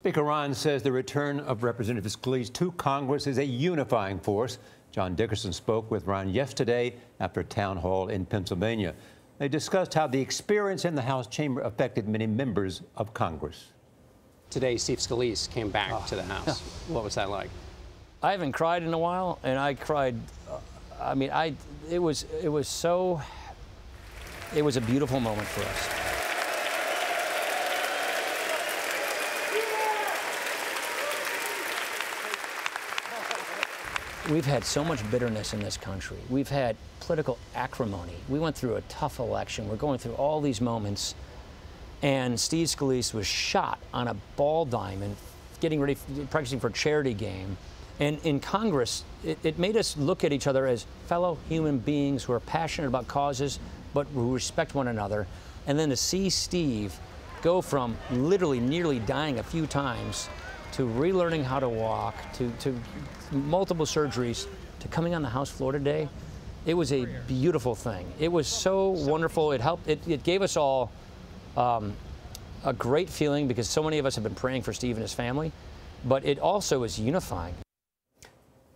Speaker Ryan says the return of Representative Scalise to Congress is a unifying force. John Dickerson spoke with Ryan yesterday after a town hall in Pennsylvania. They discussed how the experience in the House chamber affected many members of Congress. Today, Steve Scalise came back to the House. What was that like? I haven't cried in a while, and I cried. It was a beautiful moment for us. We've had so much bitterness in this country. We've had political acrimony. We went through a tough election. We're going through all these moments. And Steve Scalise was shot on a ball diamond, getting ready, practicing for a charity game. And in Congress, it made us look at each other as fellow human beings who are passionate about causes, but who respect one another. And then to see Steve go from literally nearly dying a few times to relearning how to walk, to multiple surgeries, to coming on the House floor today, it was a beautiful thing. It was so wonderful. It helped. It gave us all a great feeling because so many of us have been praying for Steve and his family, but it also is unifying.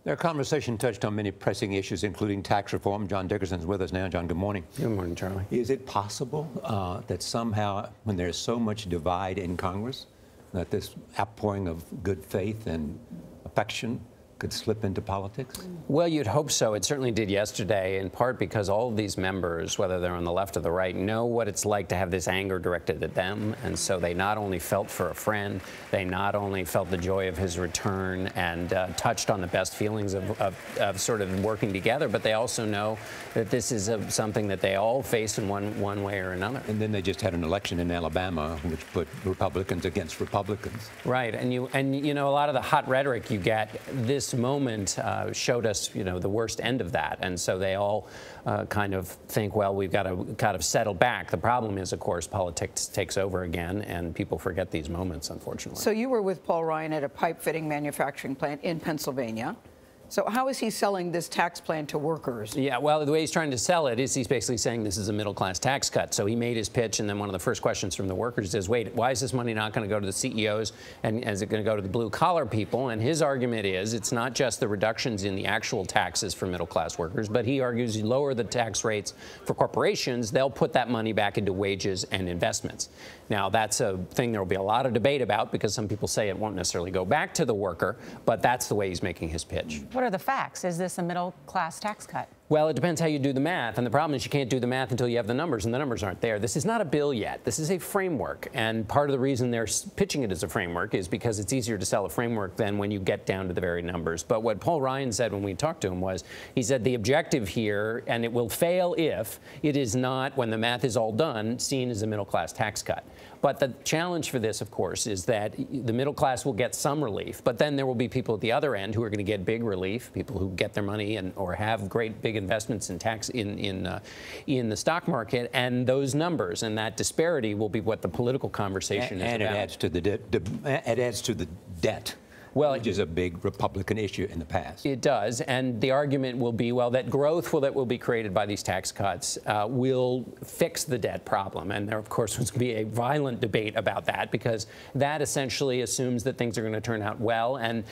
Their conversation touched on many pressing issues, including tax reform. John Dickerson is with us now. John, good morning. Good morning, Charlie. Is it possible that somehow, when there's so much divide in Congress, that this outpouring of good faith and affection could slip into politics? Well, you'd hope so. It certainly did yesterday, in part because all of these members, whether they're on the left or the right, know what it's like to have this anger directed at them. And so they not only felt for a friend, they not only felt the joy of his return and touched on the best feelings of sort of working together, but they also know that this is something that they all face in one way or another. And then they just had an election in Alabama, which put Republicans against Republicans. Right. And you know, a lot of the hot rhetoric you get this moment showed us, the worst end of that. And so they all kind of think, well, we've got to kind of settle back. The problem is, of course, politics takes over again, and people forget these moments, unfortunately. So you were with Paul Ryan at a pipe fitting manufacturing plant in Pennsylvania. So how is he selling this tax plan to workers? Yeah, well, the way he's trying to sell it is he's basically saying this is a middle-class tax cut. So he made his pitch, and then one of the first questions from the workers is, wait, why is this money not going to go to the CEOs, and is it going to go to the blue-collar people? And his argument is it's not just the reductions in the actual taxes for middle-class workers, but he argues you lower the tax rates for corporations, they'll put that money back into wages and investments. Now, that's a thing there will be a lot of debate about because some people say it won't necessarily go back to the worker, but that's the way he's making his pitch. What are the facts? Is this a middle-class tax cut? Well, it depends how you do the math, and the problem is you can't do the math until you have the numbers, and the numbers aren't there. This is not a bill yet. This is a framework, and part of the reason they're pitching it as a framework is because it's easier to sell a framework than when you get down to the very numbers. But what Paul Ryan said when we talked to him was, he said the objective here, and it will fail if it is not, when the math is all done, seen as a middle-class tax cut. But the challenge for this, of course, is that the middle class will get some relief, but then there will be people at the other end who are going to get big relief, people who get their money or have great big investments in tax in the stock market, and those numbers and that disparity will be what the political conversation is about. And it adds to the debt. Well, which is a big Republican issue in the past. It does, and the argument will be, well, that growth that will be created by these tax cuts will fix the debt problem. And there, of course, was going to be a violent debate about that because that essentially assumes that things are going to turn out well and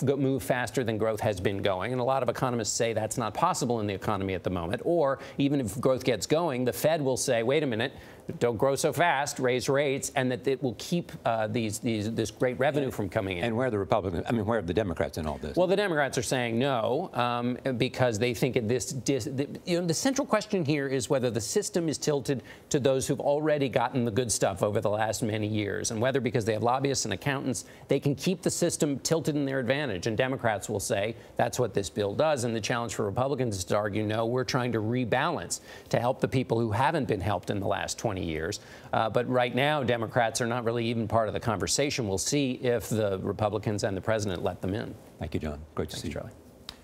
move faster than growth has been going. And a lot of economists say that's not possible in the economy at the moment. Or even if growth gets going, the Fed will say, wait a minute, don't grow so fast, raise rates, and that it will keep this great revenue from coming in. And where are the Republicans? I mean, where are the Democrats in all this? Well, the Democrats are saying no because they think the central question here is whether the system is tilted to those who've already gotten the good stuff over the last many years, and whether because they have lobbyists and accountants, they can keep the system tilted in their advantage. And Democrats will say that's what this bill does. And the challenge for Republicans is to argue, no, we're trying to rebalance to help the people who haven't been helped in the last 20 years. But right now, Democrats are not really even part of the conversation. We'll see if the Republicans and the president let them in. Thank you, John. Great to see you. Charlie.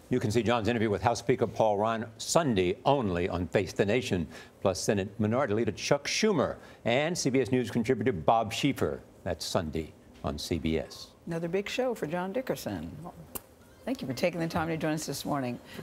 You can see John's interview with House Speaker Paul Ryan Sunday only on Face the Nation, plus Senate Minority Leader Chuck Schumer and CBS News contributor Bob Schieffer. That's Sunday on CBS. Another big show for John Dickerson. Thank you for taking the time to join us this morning.